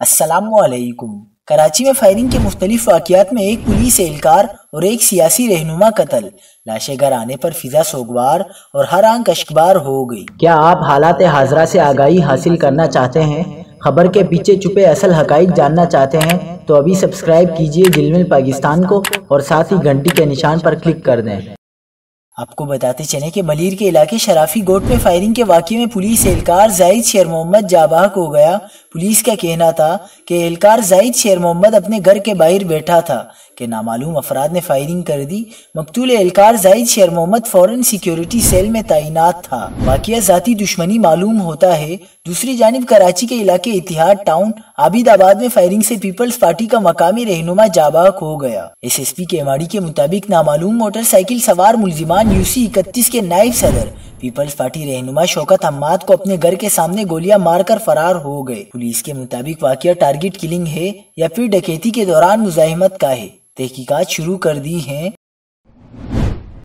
السلام علیکم۔ کراچی میں فائرنگ کے مختلف واقعات میں ایک پولیس اہلکار اور ایک سیاسی رہنما قتل، لاشیں گھر آنے پر فضا سوگوار اور ہر آنکھ اشکبار ہو گئی۔ کیا آپ حالات حاضرہ سے آگاہی حاصل کرنا چاہتے ہیں؟ خبر کے پیچھے چھپے اصل حقائق جاننا چاہتے ہیں تو ابھی سبسکرائب کیجئے جلمل پاکستان کو اور ساتھ ہی گھنٹی کے نشان پر کلک کر دیں۔ آپ کو بتاتے چلیں کہ ملیر کے علاقے شرافی گوٹ میں فائرنگ کے واقعے میں پولیس اہلکار زاہد شیر محمد جاں بحق ہو گیا۔ پولیس کا کہنا تھا کہ اہلکار زاہد شیر محمد اپنے گھر کے باہر بیٹھا تھا کہ نامعلوم افراد نے فائرنگ کر دی۔ مقتول اہلکار زاہد شیر محمد فورن سیکیورٹی سیل میں تعینات تھا۔ واقعہ ذاتی دشمنی معلوم ہوتا ہے۔ دوسری جانب کراچی کے علاقے اتحاد ٹاؤن عابد آباد میں فائرنگ سے پیپلز پارٹی کا مقامی رہنما جاں بحق ہو گیا۔ ایس ایس پی کے ایم آر ڈی کے مطابق نامعلوم موٹر سائیکل سوار ملزمان UC 31 کے نائب صدر پیپلز پارٹی رہنما شوکت حماد کو اپنے گھر کے سامنے گولیاں مار کر فرار ہو گئے۔ پولیس کے مطابق واقعہ ٹارگٹ کلنگ ہے یا پھر ڈکیتی کے دوران مزاحمت کا ہے۔ تحقیقات شروع کر دی ہیں۔